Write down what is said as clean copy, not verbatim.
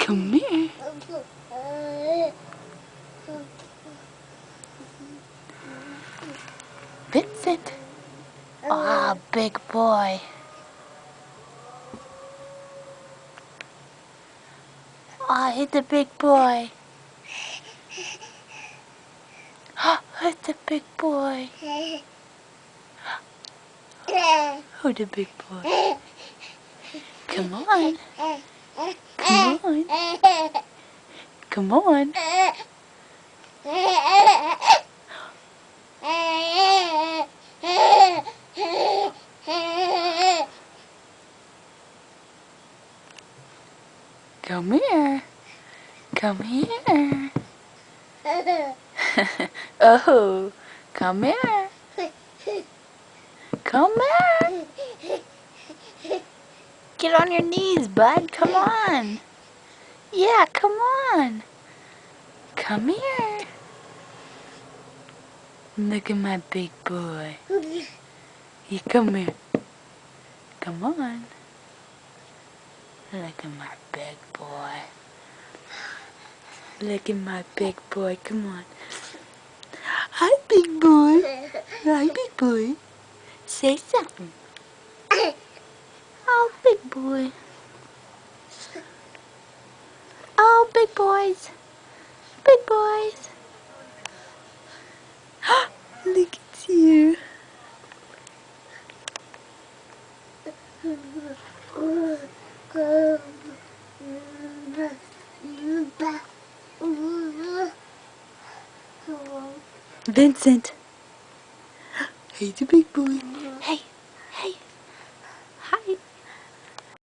Come here. Vincent. Ah, big boy. Ah, hit the big boy. Hit the big boy. Oh, the big boy. Come on. Come on. Come on. Come here. Come here. Oh, come here. Come here. Get on your knees, bud. Come on. Yeah, come on. Come here. Look at my big boy. You come here. Come on. Look at my big boy. Look at my big boy. Come on. Hi, big boy. Hi, big boy. Say something. Oh, big boy. Oh, big boys. Big boys. Look at you. Vincent. He's a big boy.